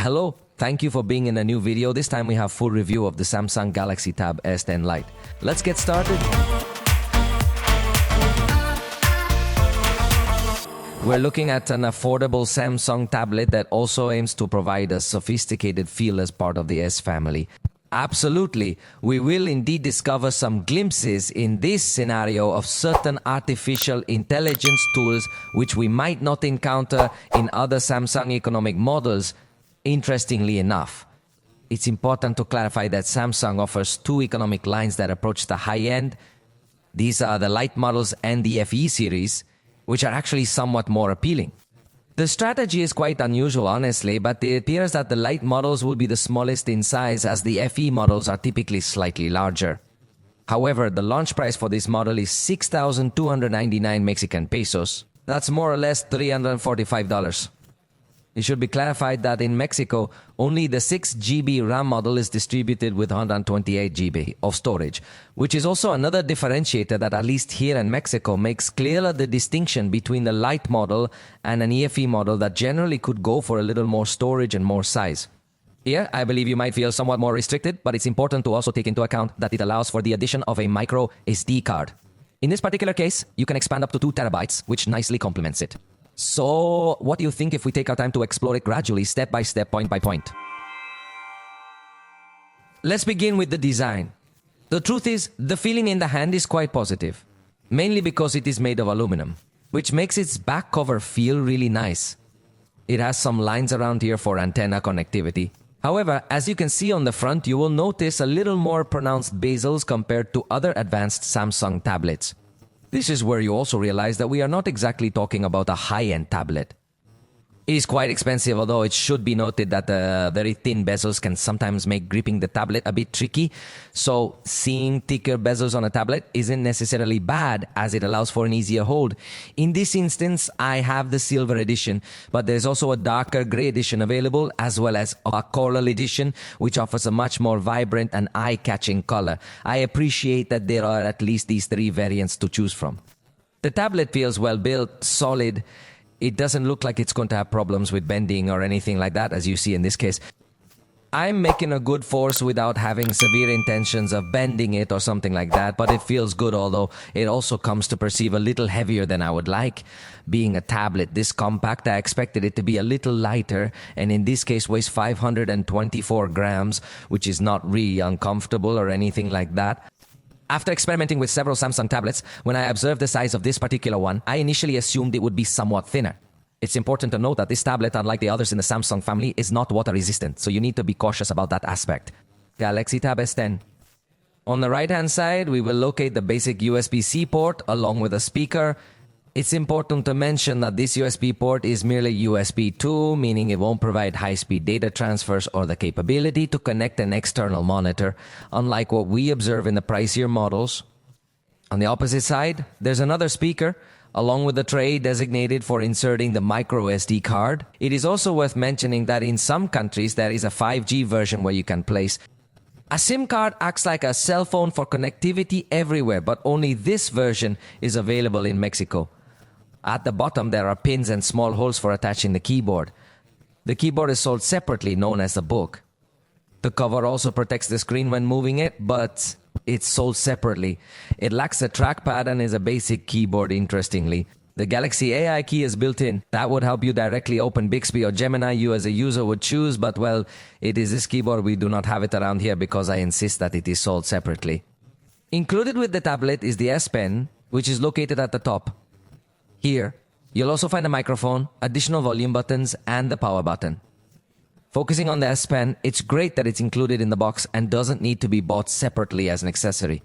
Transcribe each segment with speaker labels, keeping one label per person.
Speaker 1: Hello, thank you for being in a new video. This time we have full review of the Samsung Galaxy Tab S10 Lite. Let's get started. We're looking at an affordable Samsung tablet that also aims to provide a sophisticated feel as part of the S family. Absolutely, we will indeed discover some glimpses in this scenario of certain artificial intelligence tools which we might not encounter in other Samsung economic models. Interestingly enough, it's important to clarify that Samsung offers two economic lines that approach the high end. These are the Lite models and the FE series, which are actually somewhat more appealing. The strategy is quite unusual, honestly, but it appears that the Lite models will be the smallest in size as the FE models are typically slightly larger. However, the launch price for this model is 6,299 Mexican pesos. That's more or less $345. It should be clarified that in Mexico, only the 6GB RAM model is distributed with 128GB of storage, which is also another differentiator that, at least here in Mexico, makes clearer the distinction between the Lite model and an EFE model that generally could go for a little more storage and more size. Here, I believe you might feel somewhat more restricted, but it's important to also take into account that it allows for the addition of a micro SD card. In this particular case, you can expand up to 2 terabytes, which nicely complements it. So, what do you think if we take our time to explore it gradually, step by step, point by point? Let's begin with the design. The truth is, the feeling in the hand is quite positive, mainly because it is made of aluminum, which makes its back cover feel really nice. It has some lines around here for antenna connectivity. However, as you can see on the front, you will notice a little more pronounced bezels compared to other advanced Samsung tablets. This is where you also realize that we are not exactly talking about a high-end tablet. It is quite expensive, although it should be noted that the very thin bezels can sometimes make gripping the tablet a bit tricky. So seeing thicker bezels on a tablet isn't necessarily bad, as it allows for an easier hold. In this instance, I have the silver edition, but there's also a darker gray edition available, as well as a coral edition, which offers a much more vibrant and eye-catching color. I appreciate that there are at least these 3 variants to choose from. The tablet feels well built, solid. It doesn't look like it's going to have problems with bending or anything like that, as you see in this case. I'm making a good force without having severe intentions of bending it or something like that, but it feels good, although it also comes to perceive a little heavier than I would like. Being a tablet this compact, I expected it to be a little lighter, and in this case weighs 524 grams, which is not really uncomfortable or anything like that. After experimenting with several Samsung tablets, when I observed the size of this particular one, I initially assumed it would be somewhat thinner. It's important to note that this tablet, unlike the others in the Samsung family, is not water resistant, so you need to be cautious about that aspect. Galaxy Tab S10. On the right-hand side, we will locate the basic USB-C port along with a speaker. It's important to mention that this USB port is merely USB 2, meaning it won't provide high-speed data transfers or the capability to connect an external monitor, unlike what we observe in the pricier models. On the opposite side, there's another speaker, along with a tray designated for inserting the micro SD card. It is also worth mentioning that in some countries there is a 5G version where you can place a SIM card. Acts like a cell phone for connectivity everywhere, but only this version is available in Mexico. At the bottom, there are pins and small holes for attaching the keyboard. The keyboard is sold separately, known as a book. The cover also protects the screen when moving it, but it's sold separately. It lacks a trackpad and is a basic keyboard, interestingly. The Galaxy AI key is built in. That would help you directly open Bixby or Gemini you as a user would choose, but well, it is this keyboard. We do not have it around here because I insist that it is sold separately. Included with the tablet is the S Pen, which is located at the top. Here, you'll also find a microphone, additional volume buttons, and the power button. Focusing on the S Pen, it's great that it's included in the box and doesn't need to be bought separately as an accessory.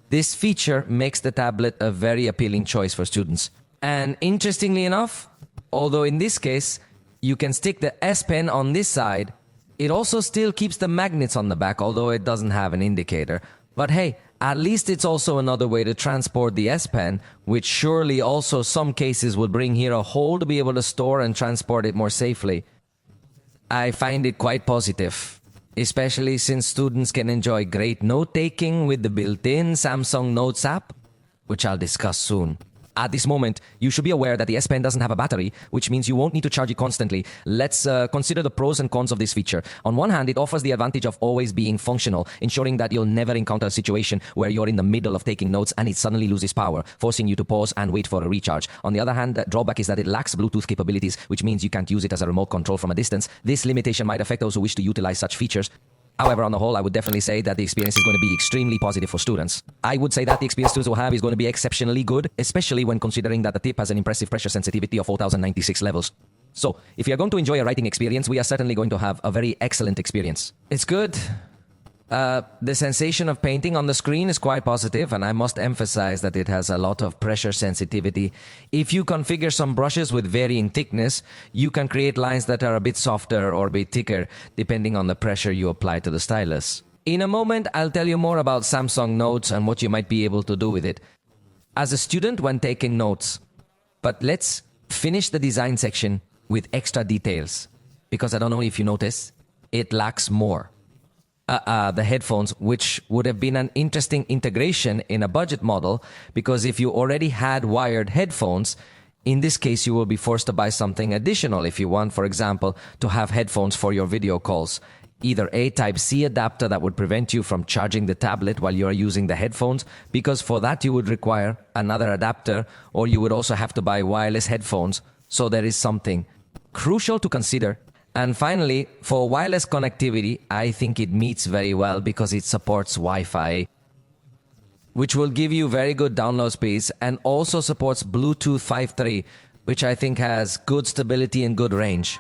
Speaker 1: This feature makes the tablet a very appealing choice for students. And interestingly enough, although in this case, you can stick the S Pen on this side, it also still keeps the magnets on the back, although it doesn't have an indicator. But hey, at least it's also another way to transport the S Pen, which surely also some cases will bring here a hole to be able to store and transport it more safely. I find it quite positive, especially since students can enjoy great note-taking with the built-in Samsung Notes app, which I'll discuss soon. At this moment, you should be aware that the S Pen doesn't have a battery, which means you won't need to charge it constantly. Let's consider the pros and cons of this feature. On one hand, it offers the advantage of always being functional, ensuring that you'll never encounter a situation where you're in the middle of taking notes and it suddenly loses power, forcing you to pause and wait for a recharge. On the other hand, the drawback is that it lacks Bluetooth capabilities, which means you can't use it as a remote control from a distance. This limitation might affect those who wish to utilize such features. However, on the whole, I would definitely say that the experience is going to be extremely positive for students. I would say that the experience students will have is going to be exceptionally good, especially when considering that the tip has an impressive pressure sensitivity of 4096 levels. So, if you are going to enjoy a writing experience, we are certainly going to have a very excellent experience. It's good. The sensation of painting on the screen is quite positive, and I must emphasize that it has a lot of pressure sensitivity. If you configure some brushes with varying thickness, you can create lines that are a bit softer or a bit thicker, depending on the pressure you apply to the stylus. In a moment, I'll tell you more about Samsung Notes and what you might be able to do with it as a student when taking notes. But let's finish the design section with extra details, because I don't know if you notice, it lacks more. The headphones, which would have been an interesting integration in a budget model, because if you already had wired headphones, in this case you will be forced to buy something additional if you want, for example, to have headphones for your video calls. Either a Type-C adapter that would prevent you from charging the tablet while you are using the headphones, because for that you would require another adapter, or you would also have to buy wireless headphones, so there is something crucial to consider. And finally, for wireless connectivity, I think it meets very well because it supports Wi-Fi, which will give you very good download speeds, and also supports Bluetooth 5.3, which I think has good stability and good range.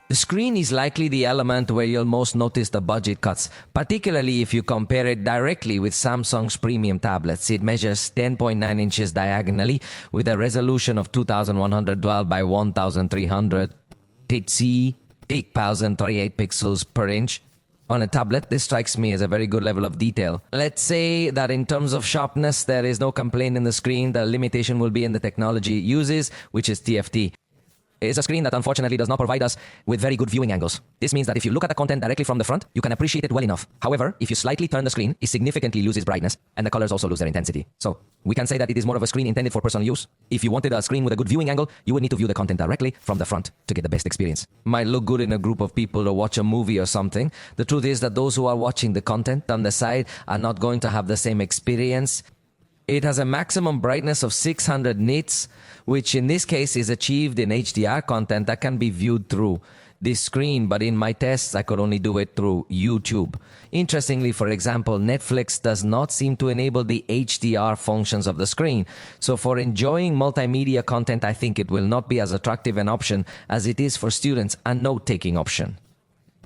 Speaker 1: The screen is likely the element where you'll most notice the budget cuts, particularly if you compare it directly with Samsung's premium tablets. It measures 10.9 inches diagonally with a resolution of 2112 by 1300 TC, 8038 pixels per inch. On a tablet, this strikes me as a very good level of detail. Let's say that in terms of sharpness, there is no complaint in the screen. The limitation will be in the technology it uses, which is TFT. It's a screen that unfortunately does not provide us with very good viewing angles. This means that if you look at the content directly from the front, you can appreciate it well enough. However, if you slightly turn the screen, it significantly loses brightness, and the colors also lose their intensity. So, we can say that it is more of a screen intended for personal use. If you wanted a screen with a good viewing angle, you would need to view the content directly from the front to get the best experience. Might look good in a group of people to watch a movie or something. The truth is that those who are watching the content on the side are not going to have the same experience. It has a maximum brightness of 600 nits, which in this case is achieved in HDR content that can be viewed through this screen, but in my tests I could only do it through YouTube. Interestingly, for example, Netflix does not seem to enable the HDR functions of the screen, so for enjoying multimedia content I think it will not be as attractive an option as it is for students a note-taking option.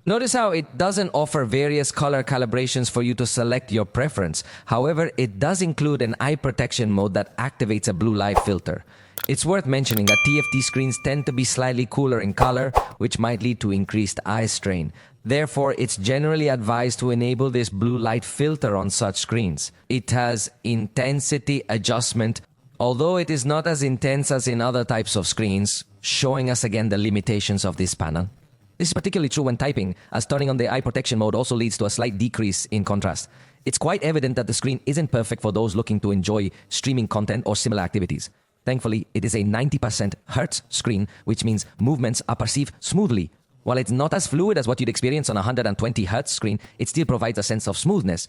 Speaker 1: Notice how it doesn't offer various color calibrations for you to select your preference. However, it does include an eye protection mode that activates a blue light filter. It's worth mentioning that TFT screens tend to be slightly cooler in color, which might lead to increased eye strain. Therefore, it's generally advised to enable this blue light filter on such screens. It has intensity adjustment, although it is not as intense as in other types of screens, showing us again the limitations of this panel. This is particularly true when typing, as turning on the eye protection mode also leads to a slight decrease in contrast. It's quite evident that the screen isn't perfect for those looking to enjoy streaming content or similar activities. Thankfully, it is a 90% Hertz screen, which means movements are perceived smoothly. While it's not as fluid as what you'd experience on a 120 Hz screen, it still provides a sense of smoothness.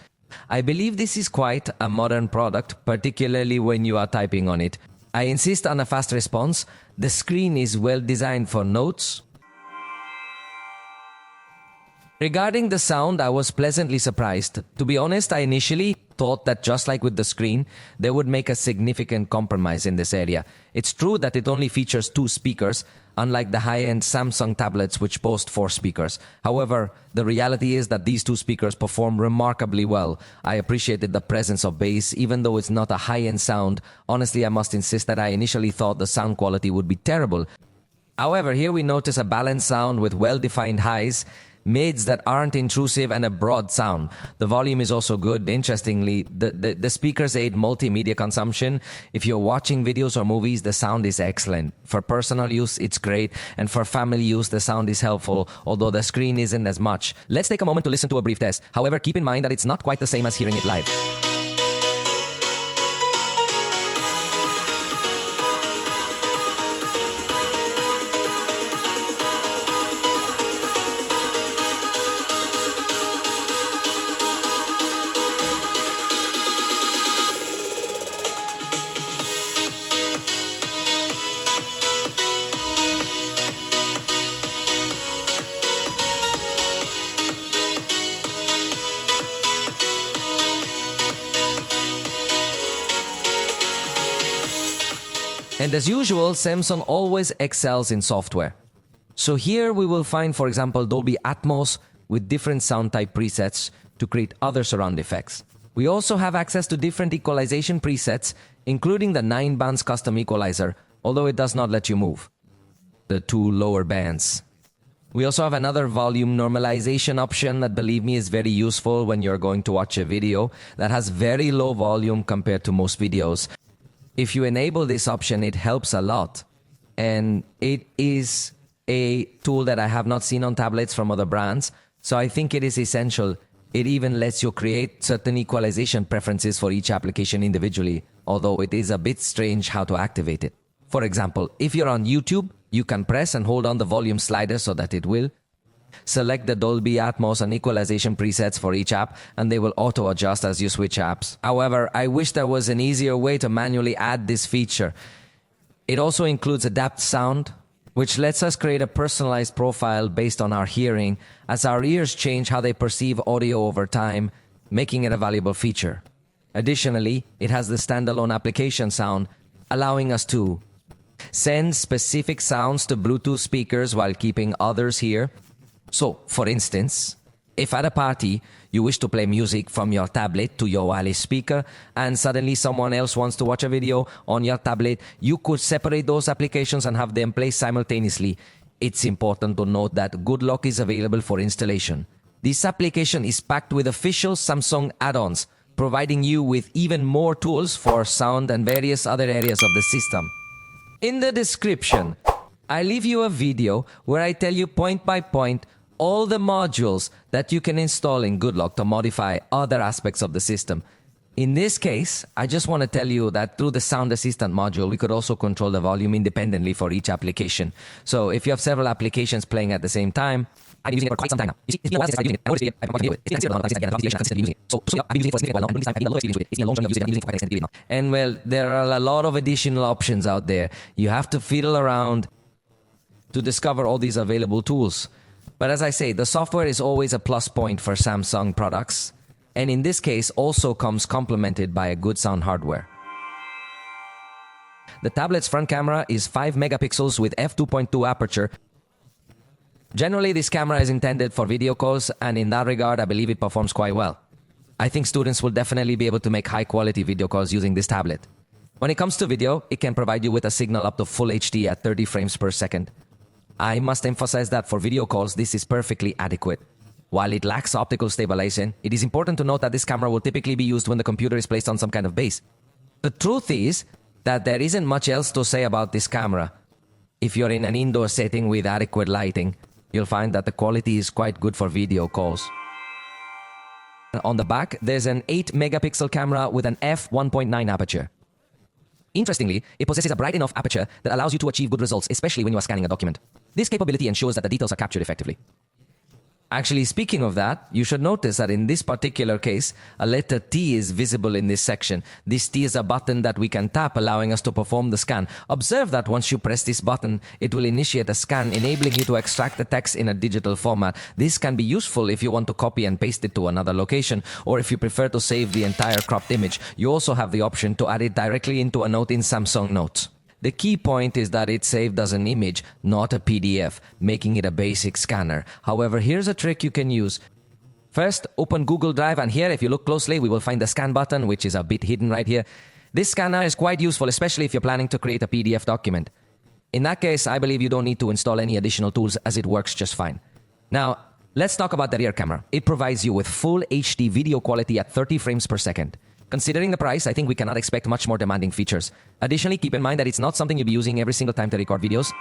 Speaker 1: I believe this is quite a modern product, particularly when you are typing on it. I insist on a fast response. The screen is well designed for notes. Regarding the sound, I was pleasantly surprised. To be honest, I initially thought that just like with the screen, they would make a significant compromise in this area. It's true that it only features 2 speakers, unlike the high-end Samsung tablets which boast 4 speakers. However, the reality is that these 2 speakers perform remarkably well. I appreciated the presence of bass, even though it's not a high-end sound. Honestly, I must insist that I initially thought the sound quality would be terrible. However, here we notice a balanced sound with well-defined highs, mids that aren't intrusive, and a broad sound. The volume is also good. Interestingly, the speakers aid multimedia consumption. If you're watching videos or movies, the sound is excellent. For personal use, it's great, and for family use, the sound is helpful, although the screen isn't as much. Let's take a moment to listen to a brief test. However, keep in mind that it's not quite the same as hearing it live. And as usual, Samsung always excels in software. So here we will find, for example, Dolby Atmos with different sound type presets to create other surround effects. We also have access to different equalization presets, including the 9 bands custom equalizer, although it does not let you move the 2 lower bands. We also have another volume normalization option that, believe me, is very useful when you're going to watch a video that has very low volume compared to most videos. If you enable this option, it helps a lot. And it is a tool that I have not seen on tablets from other brands, so I think it is essential. It even lets you create certain equalization preferences for each application individually, although it is a bit strange how to activate it. For example, if you're on YouTube, you can press and hold on the volume slider so that it will select the Dolby Atmos and equalization presets for each app, and they will auto-adjust as you switch apps. However, I wish there was an easier way to manually add this feature. It also includes Adapt Sound, which lets us create a personalized profile based on our hearing, as our ears change how they perceive audio over time, making it a valuable feature. Additionally, it has the standalone application sound, allowing us to send specific sounds to Bluetooth speakers while keeping others here. So, for instance, if at a party you wish to play music from your tablet to your wireless speaker and suddenly someone else wants to watch a video on your tablet, you could separate those applications and have them play simultaneously. It's important to note that Good Lock is available for installation. This application is packed with official Samsung add-ons, providing you with even more tools for sound and various other areas of the system. In the description, I leave you a video where I tell you point by point all the modules that you can install in Good Lock to modify other aspects of the system. In this case, I just want to tell you that through the Sound Assistant module, we could also control the volume independently for each application. So if you have several applications playing at the same time, I've been using it for quite some time now. You see, it's been a while since I started using it. I noticed it. I've been using it. I've been using it for a while now. I've been using it. It's been a long time. I've been using it for quite extended now. And well, there are a lot of additional options out there. You have to fiddle around to discover all these available tools. But as I say, the software is always a plus point for Samsung products, and in this case also comes complemented by a good sound hardware. The tablet's front camera is 5 megapixels with f2.2 aperture. Generally, this camera is intended for video calls, and in that regard, I believe it performs quite well. I think students will definitely be able to make high-quality video calls using this tablet. When it comes to video, it can provide you with a signal up to Full HD at 30 frames per second. I must emphasize that for video calls, this is perfectly adequate. While it lacks optical stabilization, it is important to note that this camera will typically be used when the computer is placed on some kind of base. The truth is that there isn't much else to say about this camera. If you're in an indoor setting with adequate lighting, you'll find that the quality is quite good for video calls. On the back, there's an 8 megapixel camera with an f1.9 aperture. Interestingly, it possesses a bright enough aperture that allows you to achieve good results, especially when you are scanning a document. This capability ensures that the details are captured effectively. Actually, speaking of that, you should notice that in this particular case, a letter T is visible in this section. This T is a button that we can tap, allowing us to perform the scan. Observe that once you press this button, it will initiate a scan, enabling you to extract the text in a digital format. This can be useful if you want to copy and paste it to another location, or if you prefer to save the entire cropped image. You also have the option to add it directly into a note in Samsung Notes. The key point is that it's saved as an image, not a PDF, making it a basic scanner. However, here's a trick you can use. First, open Google Drive, and here, if you look closely, we will find the scan button, which is a bit hidden right here. This scanner is quite useful, especially if you're planning to create a PDF document. In that case, I believe you don't need to install any additional tools, as it works just fine. Now, let's talk about the rear camera. It provides you with full HD video quality at 30 frames per second. Considering the price, I think we cannot expect much more demanding features. Additionally, keep in mind that it's not something you'll be using every single time to record videos.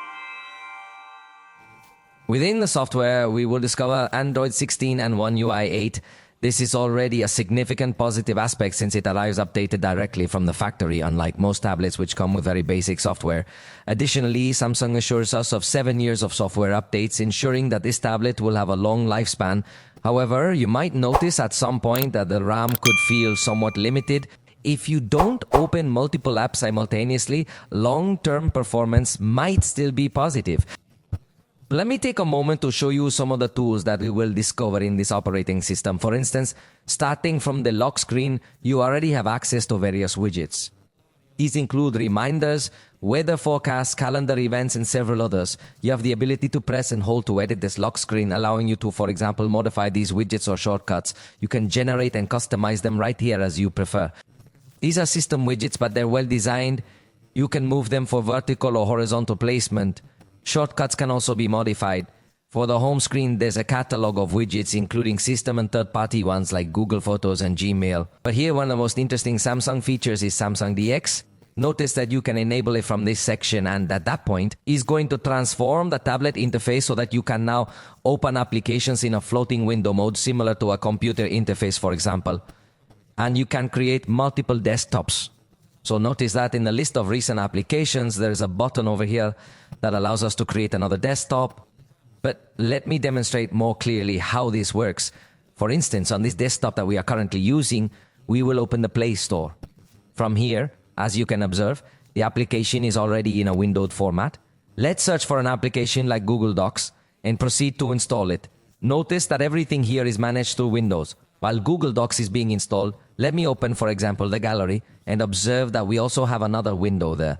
Speaker 1: Within the software, we will discover Android 16 and One UI 8. This is already a significant positive aspect since it arrives updated directly from the factory, unlike most tablets which come with very basic software. Additionally, Samsung assures us of 7 years of software updates, ensuring that this tablet will have a long lifespan. However, you might notice at some point that the RAM could feel somewhat limited. If you don't open multiple apps simultaneously, long-term performance might still be positive. Let me take a moment to show you some of the tools that we will discover in this operating system. For instance, starting from the lock screen, you already have access to various widgets. These include reminders, weather forecasts, calendar events, and several others. You have the ability to press and hold to edit this lock screen, allowing you to, for example, modify these widgets or shortcuts. You can generate and customize them right here as you prefer. These are system widgets, but they're well designed. You can move them for vertical or horizontal placement. Shortcuts can also be modified. For the home screen, there's a catalog of widgets, including system and third-party ones like Google Photos and Gmail. But here, one of the most interesting Samsung features is Samsung DX. Notice that you can enable it from this section, and at that point, it's going to transform the tablet interface so that you can now open applications in a floating window mode, similar to a computer interface, for example. And you can create multiple desktops. So notice that in the list of recent applications, there's a button over here that allows us to create another desktop. But let me demonstrate more clearly how this works. For instance, on this desktop that we are currently using, we will open the Play Store. From here, as you can observe, the application is already in a windowed format. Let's search for an application like Google Docs and proceed to install it. Notice that everything here is managed through Windows. While Google Docs is being installed, let me open, for example, the gallery and observe that we also have another window there.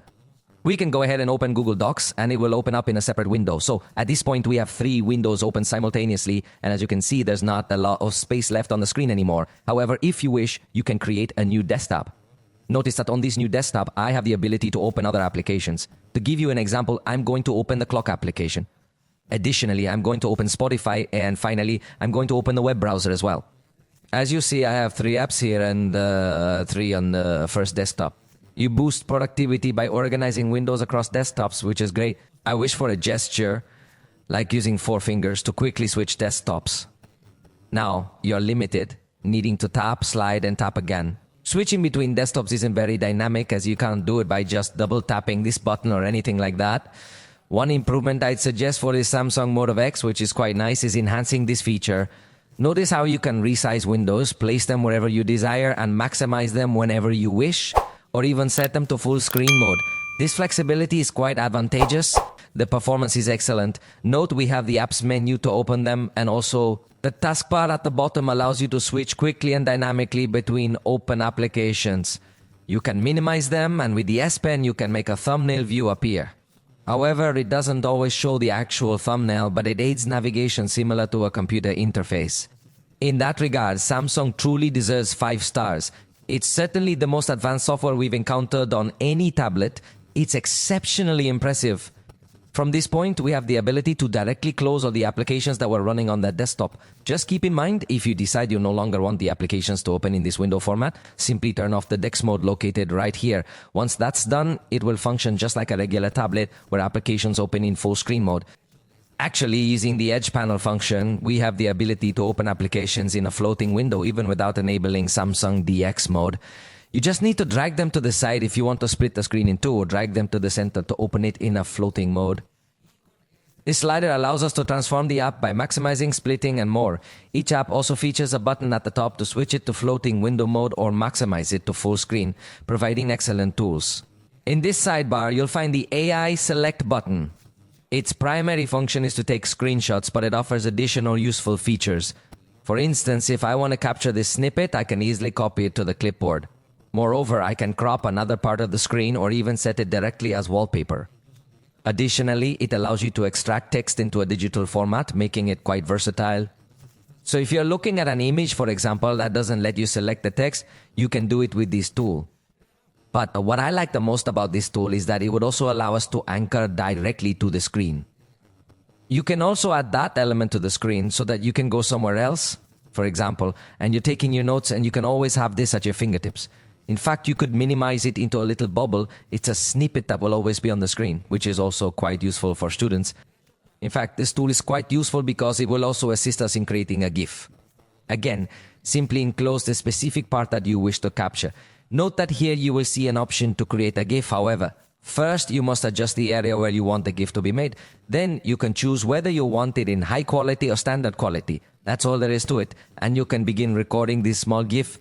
Speaker 1: We can go ahead and open Google Docs and it will open up in a separate window. So at this point, we have 3 windows open simultaneously. And as you can see, there's not a lot of space left on the screen anymore. However, if you wish, you can create a new desktop. Notice that on this new desktop, I have the ability to open other applications. To give you an example, I'm going to open the clock application. Additionally, I'm going to open Spotify. And finally, I'm going to open the web browser as well. As you see, I have 3 apps here and 3 on the first desktop. You boost productivity by organizing windows across desktops, which is great. I wish for a gesture, like using 4 fingers to quickly switch desktops. Now, you're limited, needing to tap, slide, and tap again. Switching between desktops isn't very dynamic, as you can't do it by just double tapping this button or anything like that. One improvement I'd suggest for this Samsung Moto X, which is quite nice, is enhancing this feature. Notice how you can resize windows, place them wherever you desire, and maximize them whenever you wish, or even set them to full screen mode. This flexibility is quite advantageous. The performance is excellent. Note we have the apps menu to open them, and also the taskbar at the bottom allows you to switch quickly and dynamically between open applications. You can minimize them, and with the S Pen you can make a thumbnail view appear. However, it doesn't always show the actual thumbnail, but it aids navigation similar to a computer interface. In that regard, Samsung truly deserves 5 stars. It's certainly the most advanced software we've encountered on any tablet. It's exceptionally impressive. From this point, we have the ability to directly close all the applications that were running on that desktop. Just keep in mind, if you decide you no longer want the applications to open in this window format, simply turn off the DeX mode located right here. Once that's done, it will function just like a regular tablet where applications open in full screen mode. Actually, using the Edge panel function, we have the ability to open applications in a floating window even without enabling Samsung DX mode. You just need to drag them to the side if you want to split the screen in 2, or drag them to the center to open it in a floating mode. This slider allows us to transform the app by maximizing, splitting, and more. Each app also features a button at the top to switch it to floating window mode or maximize it to full screen, providing excellent tools. In this sidebar, you'll find the AI Select button. Its primary function is to take screenshots, but it offers additional useful features. For instance, if I want to capture this snippet, I can easily copy it to the clipboard. Moreover, I can crop another part of the screen or even set it directly as wallpaper. Additionally, it allows you to extract text into a digital format, making it quite versatile. So if you're looking at an image, for example, that doesn't let you select the text, you can do it with this tool. But what I like the most about this tool is that it would also allow us to anchor directly to the screen. You can also add that element to the screen so that you can go somewhere else, for example, and you're taking your notes and you can always have this at your fingertips. In fact, you could minimize it into a little bubble. It's a snippet that will always be on the screen, which is also quite useful for students. In fact, this tool is quite useful because it will also assist us in creating a GIF. Again, simply enclose the specific part that you wish to capture. Note that here you will see an option to create a GIF. However, first you must adjust the area where you want the GIF to be made. Then you can choose whether you want it in high quality or standard quality. That's all there is to it. And you can begin recording this small GIF.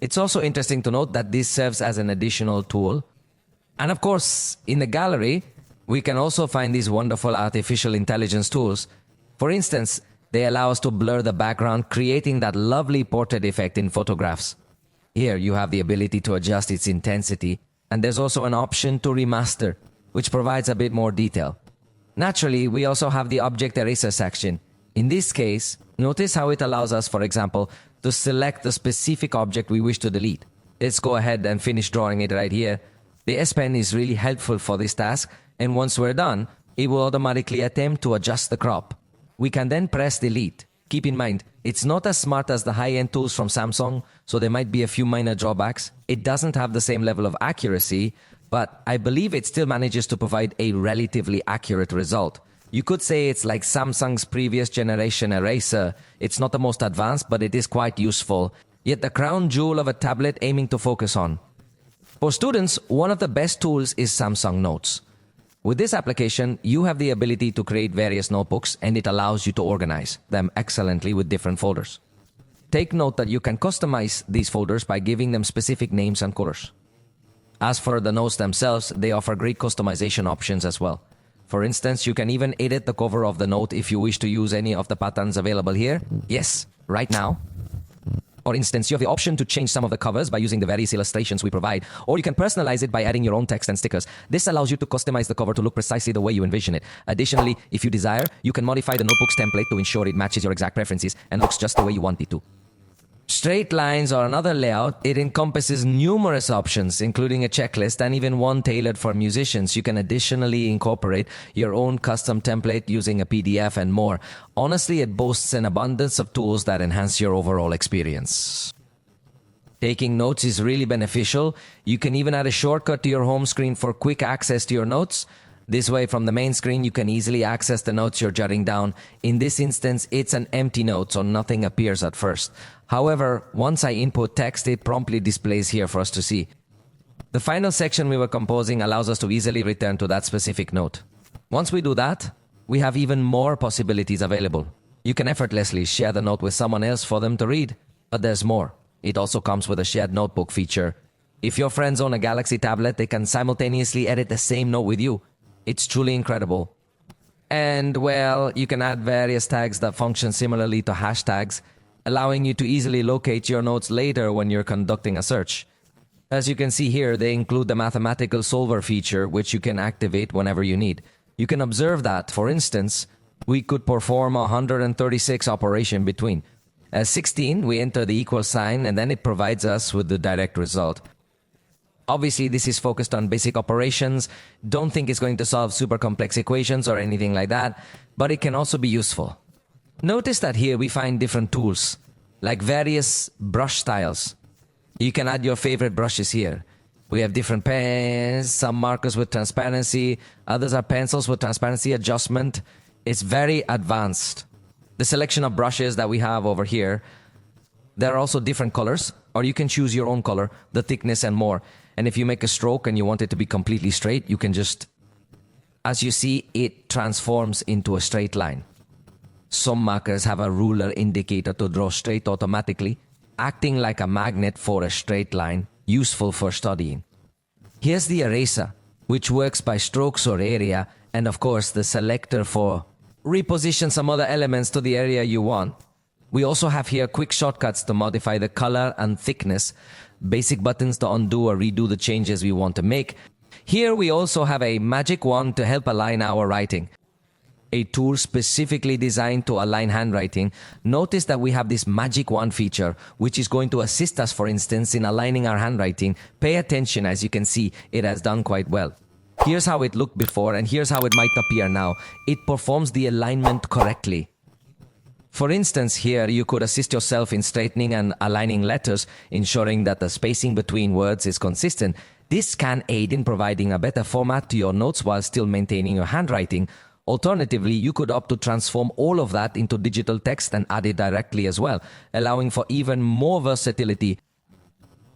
Speaker 1: It's also interesting to note that this serves as an additional tool. And of course, in the gallery, we can also find these wonderful artificial intelligence tools. For instance, they allow us to blur the background, creating that lovely portrait effect in photographs. Here, you have the ability to adjust its intensity. And there's also an option to remaster, which provides a bit more detail. Naturally, we also have the object eraser section. In this case, notice how it allows us, for example, to select the specific object we wish to delete. Let's go ahead and finish drawing it right here. The S Pen is really helpful for this task, and once we're done, it will automatically attempt to adjust the crop. We can then press delete. Keep in mind, it's not as smart as the high-end tools from Samsung, so there might be a few minor drawbacks. It doesn't have the same level of accuracy, but I believe it still manages to provide a relatively accurate result. You could say it's like Samsung's previous generation eraser. It's not the most advanced, but it is quite useful, yet the crown jewel of a tablet aiming to focus on. For students, one of the best tools is Samsung Notes. With this application, you have the ability to create various notebooks, and it allows you to organize them excellently with different folders. Take note that you can customize these folders by giving them specific names and colors. As for the notes themselves, they offer great customization options as well. For instance, you can even edit the cover of the note if you wish to use any of the patterns available here. Yes, right now. For instance, you have the option to change some of the covers by using the various illustrations we provide, or you can personalize it by adding your own text and stickers. This allows you to customize the cover to look precisely the way you envision it. Additionally, if you desire, you can modify the notebook's template to ensure it matches your exact preferences and looks just the way you want it to. Straight lines are another layout. It encompasses numerous options, including a checklist and even one tailored for musicians. You can additionally incorporate your own custom template using a PDF and more. Honestly, it boasts an abundance of tools that enhance your overall experience. Taking notes is really beneficial. You can even add a shortcut to your home screen for quick access to your notes. This way, from the main screen, you can easily access the notes you're jotting down. In this instance, it's an empty note, so nothing appears at first. However, once I input text, it promptly displays here for us to see. The final section we were composing allows us to easily return to that specific note. Once we do that, we have even more possibilities available. You can effortlessly share the note with someone else for them to read, but there's more. It also comes with a shared notebook feature. If your friends own a Galaxy tablet, they can simultaneously edit the same note with you. It's truly incredible. And, well, you can add various tags that function similarly to hashtags, allowing you to easily locate your notes later when you're conducting a search. As you can see here, they include the mathematical solver feature, which you can activate whenever you need. You can observe that, for instance, we could perform 136 operation between. As 16, we enter the equal sign, and then it provides us with the direct result. Obviously, this is focused on basic operations. Don't think it's going to solve super complex equations or anything like that, but it can also be useful. Notice that here we find different tools, like various brush styles. You can add your favorite brushes here. We have different pens, some markers with transparency, others are pencils with transparency adjustment. It's very advanced. The selection of brushes that we have over here, there are also different colors, or you can choose your own color, the thickness and more. And if you make a stroke and you want it to be completely straight, you can just, as you see, it transforms into a straight line. Some markers have a ruler indicator to draw straight automatically, acting like a magnet for a straight line, useful for studying. Here's the eraser, which works by strokes or area, and of course the selector for reposition some other elements to the area you want. We also have here quick shortcuts to modify the color and thickness, basic buttons to undo or redo the changes we want to make. Here we also have a magic wand to help align our writing. A tool specifically designed to align handwriting. Notice that we have this magic wand feature, which is going to assist us, for instance, in aligning our handwriting. Pay attention, as you can see, it has done quite well. Here's how it looked before, and here's how it might appear now. It performs the alignment correctly. For instance, here you could assist yourself in straightening and aligning letters, ensuring that the spacing between words is consistent. This can aid in providing a better format to your notes while still maintaining your handwriting. Alternatively, you could opt to transform all of that into digital text and add it directly as well, allowing for even more versatility.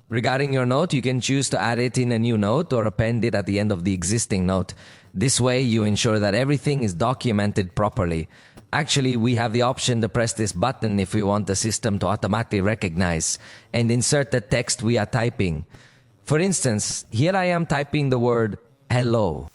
Speaker 1: Regarding your note, you can choose to add it in a new note or append it at the end of the existing note. This way, you ensure that everything is documented properly. Actually, we have the option to press this button if we want the system to automatically recognize and insert the text we are typing. For instance, here I am typing the word hello.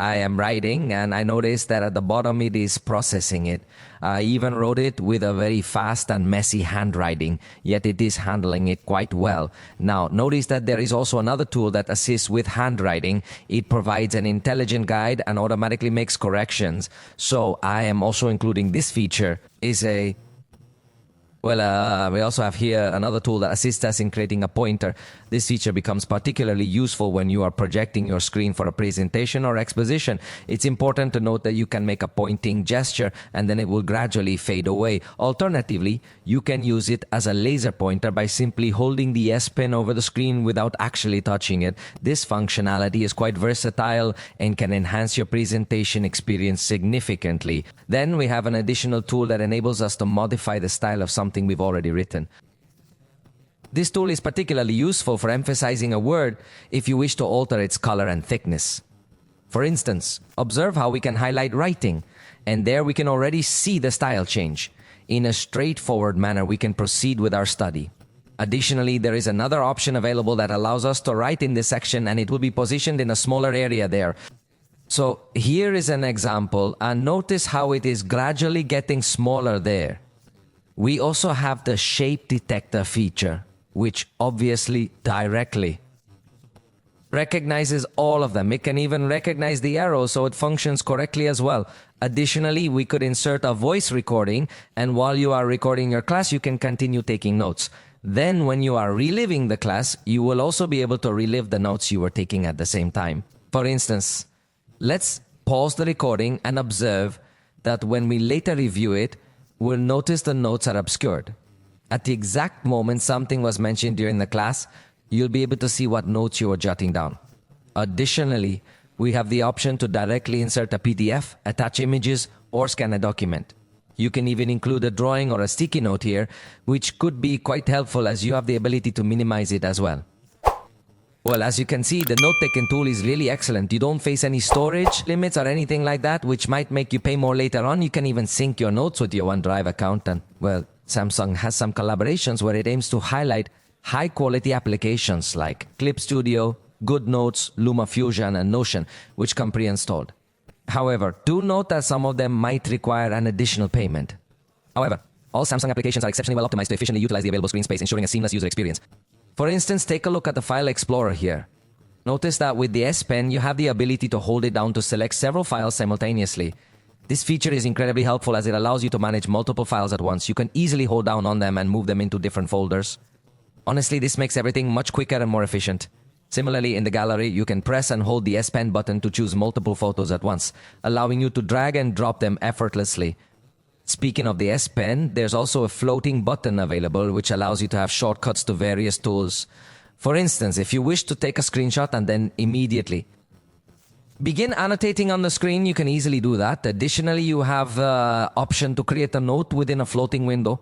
Speaker 1: I am writing and I noticed that at the bottom it is processing it. I even wrote it with a very fast and messy handwriting, yet it is handling it quite well. Now, notice that there is also another tool that assists with handwriting. It provides an intelligent guide and automatically makes corrections. So I am also including this feature. We also have here another tool that assists us in creating a pointer. This feature becomes particularly useful when you are projecting your screen for a presentation or exposition. It's important to note that you can make a pointing gesture and then it will gradually fade away. Alternatively, you can use it as a laser pointer by simply holding the S Pen over the screen without actually touching it. This functionality is quite versatile and can enhance your presentation experience significantly. Then we have an additional tool that enables us to modify the style of something we've already written. This tool is particularly useful for emphasizing a word if you wish to alter its color and thickness. For instance, observe how we can highlight writing, and there we can already see the style change. In a straightforward manner, we can proceed with our study. Additionally, there is another option available that allows us to write in this section, and it will be positioned in a smaller area there. So here is an example, and notice how it is gradually getting smaller there. We also have the shape detector feature, which obviously directly recognizes all of them. It can even recognize the arrows, so it functions correctly as well. Additionally, we could insert a voice recording, and while you are recording your class, you can continue taking notes. Then when you are reliving the class, you will also be able to relive the notes you were taking at the same time. For instance, let's pause the recording and observe that when we later review it, we'll notice the notes are obscured. At the exact moment something was mentioned during the class, you'll be able to see what notes you were jotting down. Additionally, we have the option to directly insert a PDF, attach images, or scan a document. You can even include a drawing or a sticky note here, which could be quite helpful as you have the ability to minimize it as well. Well, as you can see, the note-taking tool is really excellent. You don't face any storage limits or anything like that, which might make you pay more later on. You can even sync your notes with your OneDrive account. And, well, Samsung has some collaborations where it aims to highlight high-quality applications like Clip Studio, GoodNotes, LumaFusion, and Notion, which come pre-installed. However, do note that some of them might require an additional payment. However, all Samsung applications are exceptionally well optimized to efficiently utilize the available screen space, ensuring a seamless user experience. For instance, take a look at the File Explorer here. Notice that with the S Pen, you have the ability to hold it down to select several files simultaneously. This feature is incredibly helpful as it allows you to manage multiple files at once. You can easily hold down on them and move them into different folders. Honestly, this makes everything much quicker and more efficient. Similarly, in the gallery, you can press and hold the S Pen button to choose multiple photos at once, allowing you to drag and drop them effortlessly. Speaking of the S Pen, there's also a floating button available which allows you to have shortcuts to various tools. For instance, if you wish to take a screenshot and then immediately begin annotating on the screen, you can easily do that. Additionally, you have the option to create a note within a floating window.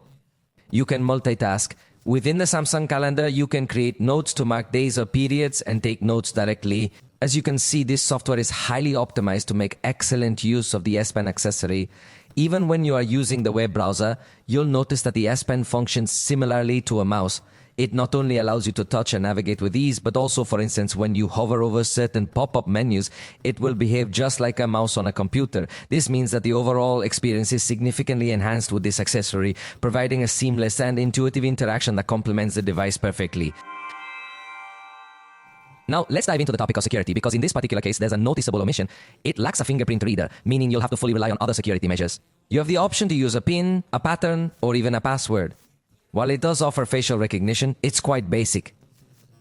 Speaker 1: You can multitask. Within the Samsung calendar, you can create notes to mark days or periods and take notes directly. As you can see, this software is highly optimized to make excellent use of the S Pen accessory. Even when you are using the web browser, you'll notice that the S Pen functions similarly to a mouse. It not only allows you to touch and navigate with ease, but also, for instance, when you hover over certain pop-up menus, it will behave just like a mouse on a computer. This means that the overall experience is significantly enhanced with this accessory, providing a seamless and intuitive interaction that complements the device perfectly. Now, let's dive into the topic of security, because in this particular case, there's a noticeable omission. It lacks a fingerprint reader, meaning you'll have to fully rely on other security measures. You have the option to use a PIN, a pattern, or even a password. While it does offer facial recognition, it's quite basic.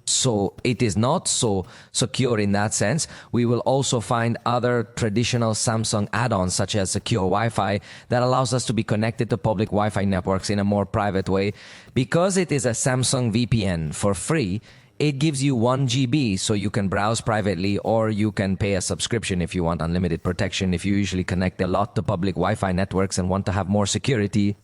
Speaker 1: So it is not so secure in that sense. We will also find other traditional Samsung add-ons such as secure Wi-Fi that allows us to be connected to public Wi-Fi networks in a more private way. Because it is a Samsung VPN for free, it gives you 1 GB so you can browse privately, or you can pay a subscription if you want unlimited protection if you usually connect a lot to public Wi-Fi networks and want to have more security.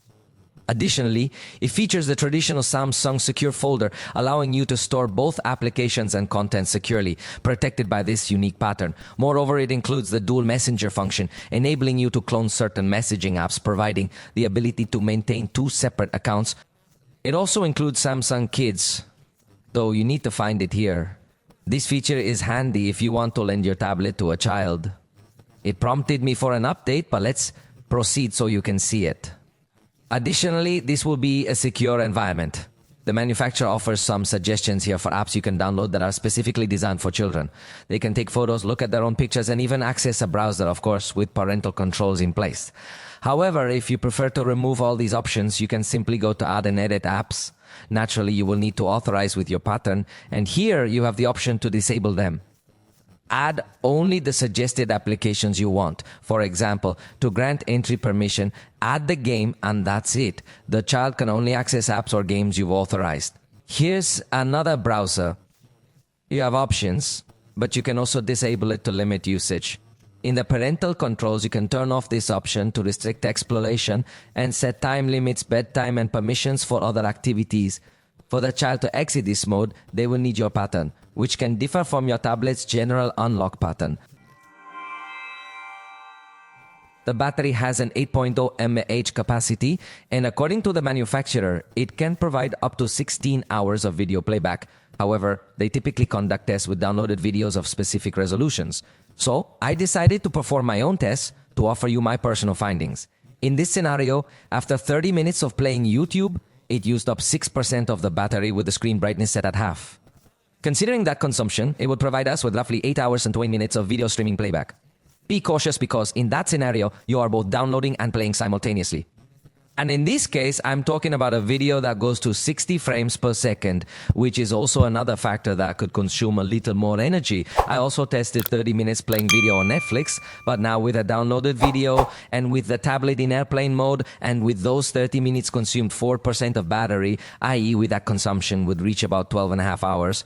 Speaker 1: Additionally, it features the traditional Samsung Secure folder, allowing you to store both applications and content securely, protected by this unique pattern. Moreover, it includes the dual messenger function, enabling you to clone certain messaging apps, providing the ability to maintain 2 separate accounts. It also includes Samsung Kids, though you need to find it here. This feature is handy if you want to lend your tablet to a child. It prompted me for an update, but let's proceed so you can see it. Additionally, this will be a secure environment. The manufacturer offers some suggestions here for apps you can download that are specifically designed for children. They can take photos, look at their own pictures, and even access a browser, of course, with parental controls in place. However, if you prefer to remove all these options, you can simply go to Add and Edit Apps. Naturally, you will need to authorize with your pattern, and here you have the option to disable them. Add only the suggested applications you want. For example, to grant entry permission, add the game and that's it. The child can only access apps or games you've authorized. Here's another browser. You have options, but you can also disable it to limit usage. In the parental controls, you can turn off this option to restrict exploration and set time limits, bedtime, and permissions for other activities. For the child to exit this mode, they will need your pattern, which can differ from your tablet's general unlock pattern. The battery has an 8.0 mAh capacity, and according to the manufacturer, it can provide up to 16 hours of video playback. However, they typically conduct tests with downloaded videos of specific resolutions. So, I decided to perform my own tests to offer you my personal findings. In this scenario, after 30 minutes of playing YouTube, it used up 6% of the battery with the screen brightness set at half. Considering that consumption, it would provide us with roughly 8 hours and 20 minutes of video streaming playback. Be cautious because in that scenario, you are both downloading and playing simultaneously. And in this case, I'm talking about a video that goes to 60 frames per second, which is also another factor that could consume a little more energy. I also tested 30 minutes playing video on Netflix, but now with a downloaded video and with the tablet in airplane mode and with those 30 minutes consumed 4% of battery, i.e. with that consumption would reach about 12 and a half hours.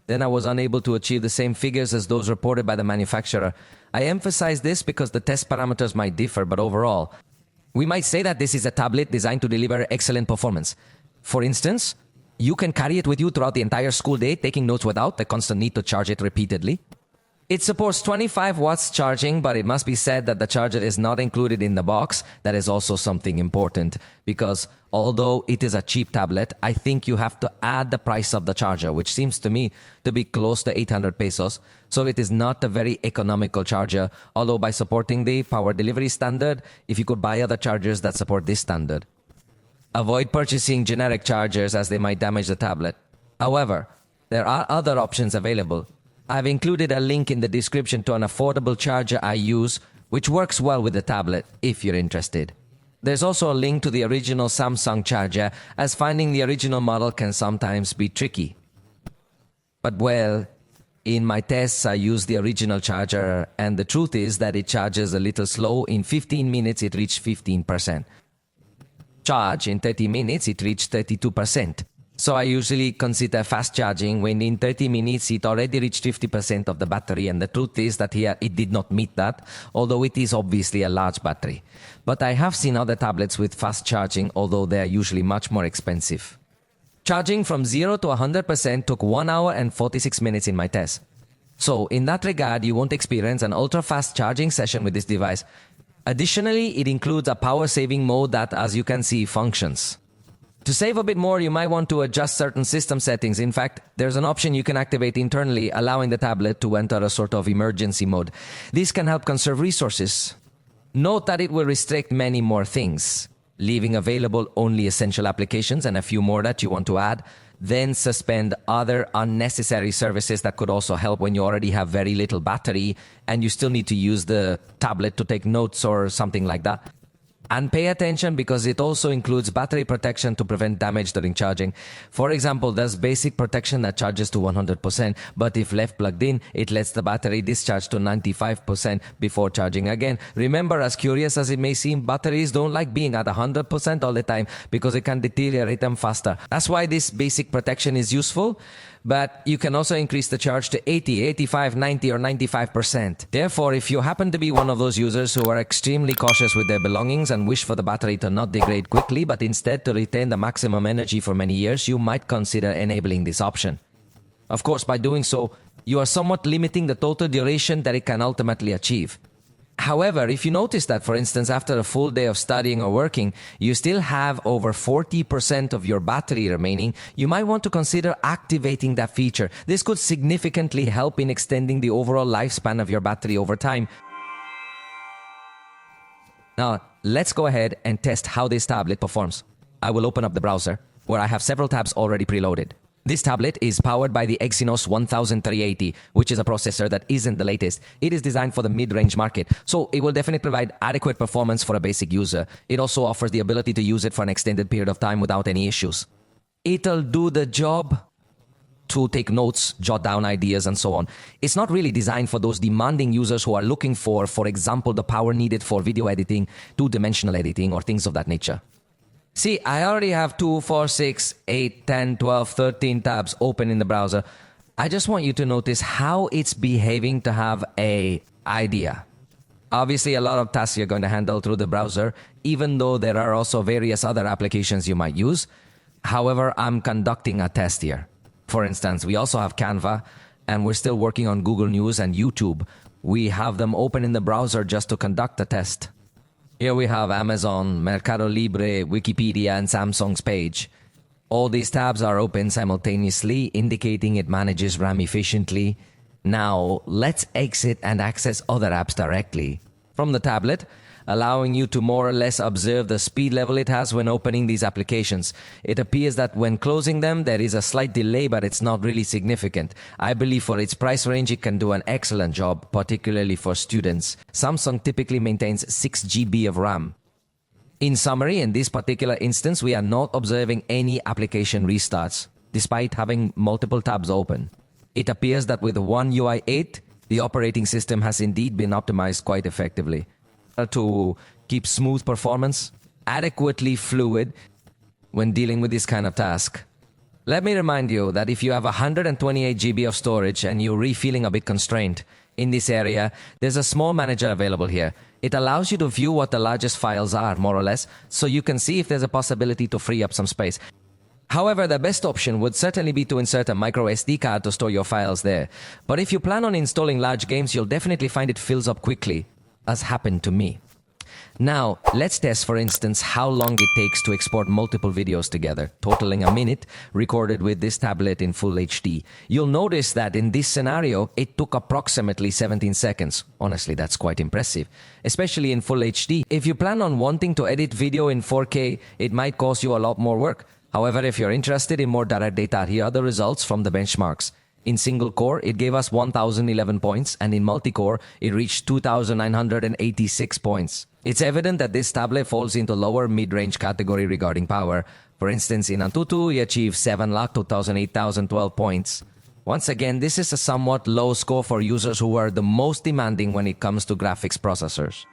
Speaker 1: Then I was unable to achieve the same figures as those reported by the manufacturer. I emphasize this because the test parameters might differ, but overall, we might say that this is a tablet designed to deliver excellent performance. For instance, you can carry it with you throughout the entire school day, taking notes without the constant need to charge it repeatedly. It supports 25 watts charging, but it must be said that the charger is not included in the box. That is also something important because although it is a cheap tablet, I think you have to add the price of the charger, which seems to me to be close to 800 pesos. So it is not a very economical charger, although by supporting the power delivery standard, if you could buy other chargers that support this standard. Avoid purchasing generic chargers as they might damage the tablet. However, there are other options available. I've included a link in the description to an affordable charger I use, which works well with the tablet, if you're interested. There's also a link to the original Samsung charger, as finding the original model can sometimes be tricky. But well, in my tests I used the original charger, and the truth is that it charges a little slow. In 15 minutes it reached 15%. Charge in 30 minutes it reached 32%. So I usually consider fast charging when in 30 minutes it already reached 50% of the battery, and the truth is that here it did not meet that, although it is obviously a large battery. But I have seen other tablets with fast charging, although they are usually much more expensive. Charging from 0 to 100% took 1 hour and 46 minutes in my test. So in that regard, you won't experience an ultra-fast charging session with this device. Additionally, it includes a power-saving mode that, as you can see, functions. To save a bit more, you might want to adjust certain system settings. In fact, there's an option you can activate internally, allowing the tablet to enter a sort of emergency mode. This can help conserve resources. Note that it will restrict many more things, leaving available only essential applications and a few more that you want to add. Then suspend other unnecessary services that could also help when you already have very little battery and you still need to use the tablet to take notes or something like that. And pay attention because it also includes battery protection to prevent damage during charging. For example, there's basic protection that charges to 100%, but if left plugged in, it lets the battery discharge to 95% before charging again. Remember, as curious as it may seem, batteries don't like being at 100% all the time because it can deteriorate them faster. That's why this basic protection is useful. But you can also increase the charge to 80, 85, 90 or 95%. Therefore, if you happen to be one of those users who are extremely cautious with their belongings and wish for the battery to not degrade quickly, but instead to retain the maximum energy for many years, you might consider enabling this option. Of course, by doing so, you are somewhat limiting the total duration that it can ultimately achieve. However, if you notice that, for instance, after a full day of studying or working, you still have over 40% of your battery remaining, you might want to consider activating that feature. This could significantly help in extending the overall lifespan of your battery over time. Now, let's go ahead and test how this tablet performs. I will open up the browser, where I have several tabs already preloaded. This tablet is powered by the Exynos 1380, which is a processor that isn't the latest. It is designed for the mid-range market, so it will definitely provide adequate performance for a basic user. It also offers the ability to use it for an extended period of time without any issues. It'll do the job to take notes, jot down ideas, and so on. It's not really designed for those demanding users who are looking for example, the power needed for video editing, two-dimensional editing, or things of that nature. See, I already have 2, 4, 6, 8, 10, 12, 13 tabs open in the browser. I just want you to notice how it's behaving to have an idea. Obviously, a lot of tasks you're going to handle through the browser, even though there are also various other applications you might use. However, I'm conducting a test here. For instance, we also have Canva, and we're still working on Google News and YouTube. We have them open in the browser just to conduct a test. Here we have Amazon, Mercado Libre, Wikipedia, and Samsung's page. All these tabs are open simultaneously, indicating it manages RAM efficiently. Now, let's exit and access other apps directly from the tablet, allowing you to more or less observe the speed level it has when opening these applications. It appears that when closing them, there is a slight delay, but it's not really significant. I believe for its price range, it can do an excellent job, particularly for students. Samsung typically maintains 6 GB of RAM. In summary, in this particular instance, we are not observing any application restarts, despite having multiple tabs open. It appears that with One UI 8, the operating system has indeed been optimized quite effectively to keep smooth performance, adequately fluid when dealing with this kind of task. Let me remind you that if you have 128 GB of storage and you're really feeling a bit constrained in this area, there's a small manager available here. It allows you to view what the largest files are, more or less, so you can see if there's a possibility to free up some space. However, the best option would certainly be to insert a micro SD card to store your files there. But if you plan on installing large games, you'll definitely find it fills up quickly, as happened to me. Now, let's test, for instance, how long it takes to export multiple videos together, totaling a minute, recorded with this tablet in full HD. You'll notice that in this scenario, it took approximately 17 seconds. Honestly, that's quite impressive, especially in full HD. If you plan on wanting to edit video in 4K, it might cost you a lot more work. However, if you're interested in more direct data, here are the results from the benchmarks. In single core, it gave us 1,011 points, and in multi-core, it reached 2,986 points. It's evident that this tablet falls into lower mid-range category regarding power. For instance, in Antutu, we achieved 7,2008,012 points. Once again, this is a somewhat low score for users who are the most demanding when it comes to graphics processors.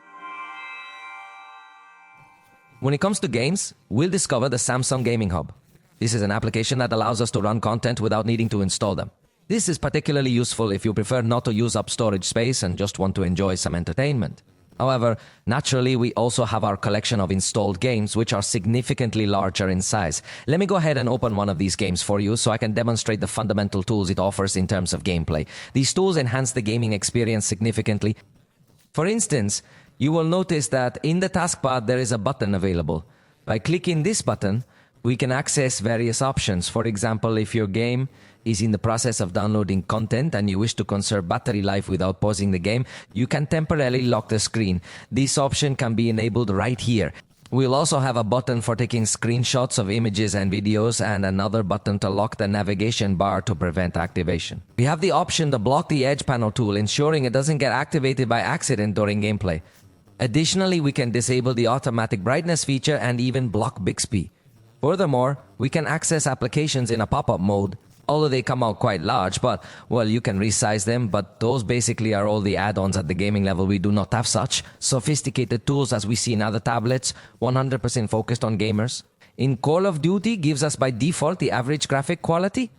Speaker 1: When it comes to games, we'll discover the Samsung Gaming Hub. This is an application that allows us to run content without needing to install them. This is particularly useful if you prefer not to use up storage space and just want to enjoy some entertainment. However, naturally, we also have our collection of installed games, which are significantly larger in size. Let me go ahead and open one of these games for you so I can demonstrate the fundamental tools it offers in terms of gameplay. These tools enhance the gaming experience significantly. For instance, you will notice that in the taskbar there is a button available. By clicking this button, we can access various options. For example, if your game is in the process of downloading content and you wish to conserve battery life without pausing the game, you can temporarily lock the screen. This option can be enabled right here. We'll also have a button for taking screenshots of images and videos, and another button to lock the navigation bar to prevent activation. We have the option to block the edge panel tool, ensuring it doesn't get activated by accident during gameplay. Additionally, we can disable the automatic brightness feature and even block Bixby. Furthermore, we can access applications in a pop-up mode. Although they come out quite large, but, well, you can resize them, but those basically are all the add-ons at the gaming level. We do not have such sophisticated tools as we see in other tablets, 100% focused on gamers. In Call of Duty gives us by default the average graphic quality,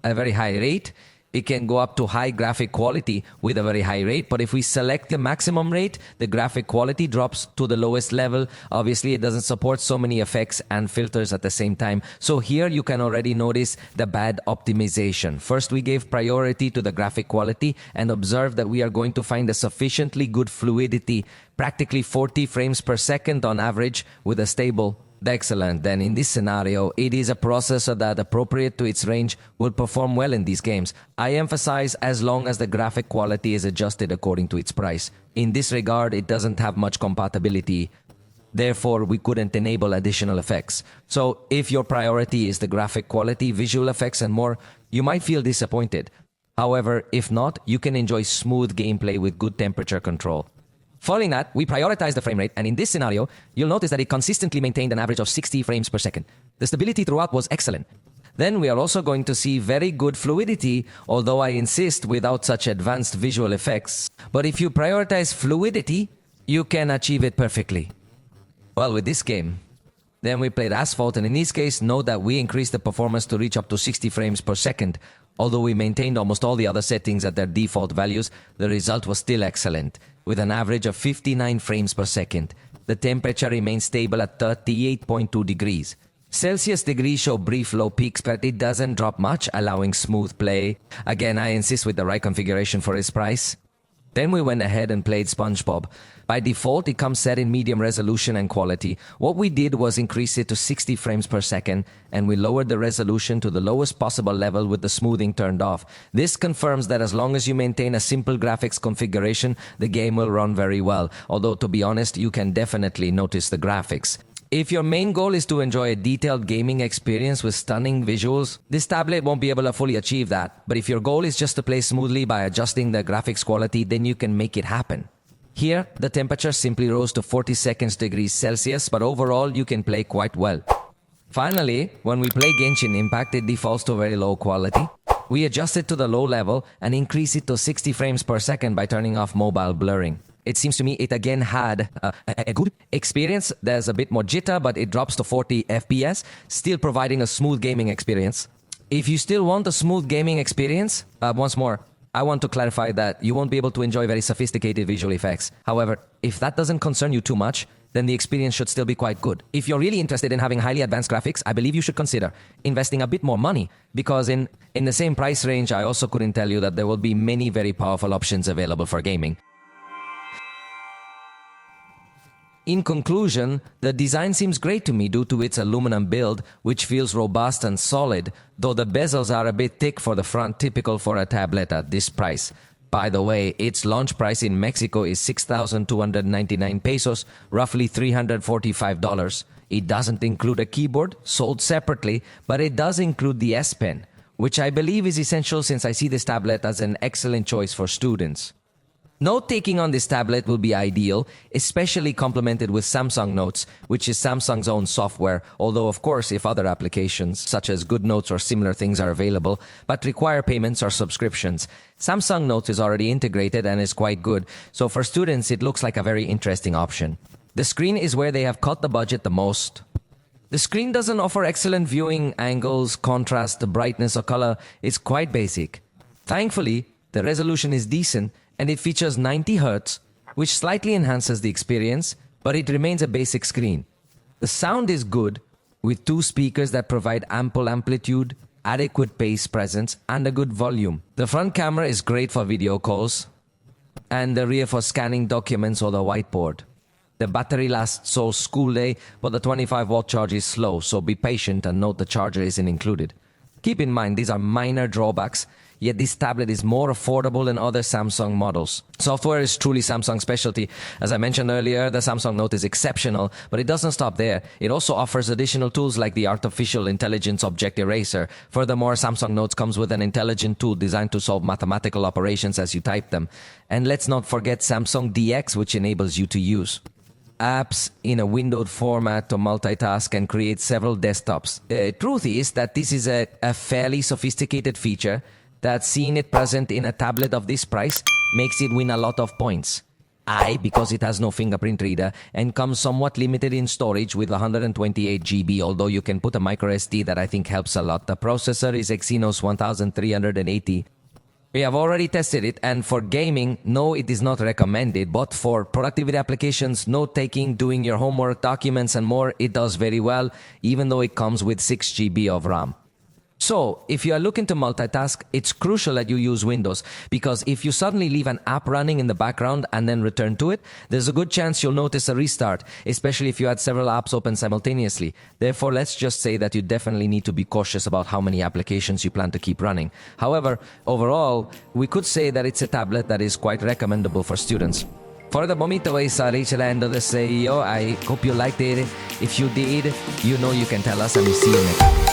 Speaker 1: a very high rate. It can go up to high graphic quality with a very high rate, but if we select the maximum rate, the graphic quality drops to the lowest level. Obviously, it doesn't support so many effects and filters at the same time. So here you can already notice the bad optimization. First, we gave priority to the graphic quality and observe that we are going to find a sufficiently good fluidity, practically 40 frames per second on average with a stable Excellent. Then in this scenario, it is a processor that, appropriate to its range, will perform well in these games. I emphasize as long as the graphic quality is adjusted according to its price. In this regard, it doesn't have much compatibility. Therefore, we couldn't enable additional effects. So if your priority is the graphic quality, visual effects and more, you might feel disappointed. However, if not, you can enjoy smooth gameplay with good temperature control. Following that, we prioritized the frame rate, and in this scenario, you'll notice that it consistently maintained an average of 60 frames per second. The stability throughout was excellent. Then we are also going to see very good fluidity, although I insist without such advanced visual effects. But if you prioritize fluidity, you can achieve it perfectly. Well, with this game, then we played Asphalt, and in this case, note that we increased the performance to reach up to 60 frames per second. Although we maintained almost all the other settings at their default values, the result was still excellent, with an average of 59 frames per second. The temperature remains stable at 38.2 degrees. Celsius degrees show brief low peaks, but it doesn't drop much, allowing smooth play. Again, I insist with the right configuration for its price. Then we went ahead and played SpongeBob. By default, it comes set in medium resolution and quality. What we did was increase it to 60 frames per second, and we lowered the resolution to the lowest possible level with the smoothing turned off. This confirms that as long as you maintain a simple graphics configuration, the game will run very well. Although, to be honest, you can definitely notice the graphics. If your main goal is to enjoy a detailed gaming experience with stunning visuals, this tablet won't be able to fully achieve that. But if your goal is just to play smoothly by adjusting the graphics quality, then you can make it happen. Here, the temperature simply rose to 42 degrees Celsius, but overall you can play quite well. Finally, when we play Genshin Impact, it defaults to very low quality. We adjust it to the low level and increase it to 60 frames per second by turning off mobile blurring. It seems to me it again had a good experience. There's a bit more jitter, but it drops to 40 FPS, still providing a smooth gaming experience. If you still want a smooth gaming experience, once more, I want to clarify that you won't be able to enjoy very sophisticated visual effects. However, if that doesn't concern you too much, then the experience should still be quite good. If you're really interested in having highly advanced graphics, I believe you should consider investing a bit more money, because in the same price range, I also couldn't tell you that there will be many very powerful options available for gaming. In conclusion, the design seems great to me due to its aluminum build, which feels robust and solid, though the bezels are a bit thick for the front, typical for a tablet at this price. By the way, its launch price in Mexico is 6,299 pesos, roughly $345. It doesn't include a keyboard, sold separately, but it does include the S Pen, which I believe is essential since I see this tablet as an excellent choice for students. Note-taking on this tablet will be ideal, especially complemented with Samsung Notes, which is Samsung's own software, although of course if other applications such as GoodNotes or similar things are available, but require payments or subscriptions. Samsung Notes is already integrated and is quite good, so for students it looks like a very interesting option. The screen is where they have cut the budget the most. The screen doesn't offer excellent viewing angles, contrast, brightness or color. It's quite basic. Thankfully, the resolution is decent, and it features 90 Hz, which slightly enhances the experience, but it remains a basic screen. The sound is good, with two speakers that provide ample amplitude, adequate bass presence, and a good volume. The front camera is great for video calls, and the rear for scanning documents or the whiteboard. The battery lasts all school day, but the 25-watt charge is slow, so be patient and note the charger isn't included. Keep in mind, these are minor drawbacks, yet this tablet is more affordable than other Samsung models. Software is truly Samsung's specialty. As I mentioned earlier, the Samsung Note is exceptional, but it doesn't stop there. It also offers additional tools like the Artificial Intelligence Object Eraser. Furthermore, Samsung Notes comes with an intelligent tool designed to solve mathematical operations as you type them. And let's not forget Samsung DX, which enables you to use apps in a windowed format to multitask and create several desktops. Truth is that this is a fairly sophisticated feature that, seeing it present in a tablet of this price, makes it win a lot of points. Because it has no fingerprint reader and comes somewhat limited in storage with 128 GB, although you can put a microSD that I think helps a lot. The processor is Exynos 1380. We have already tested it, and for gaming, no, it is not recommended, but for productivity applications, note-taking, doing your homework, documents and more, it does very well, even though it comes with 6 GB of RAM. So, if you are looking to multitask, it's crucial that you use Windows, because if you suddenly leave an app running in the background and then return to it, there's a good chance you'll notice a restart, especially if you had several apps open simultaneously. Therefore, let's just say that you definitely need to be cautious about how many applications you plan to keep running. However, overall, we could say that it's a tablet that is quite recommendable for students. For the momento is reached the end of this video. I hope you liked it. If you did, you know you can tell us, and we see you next time.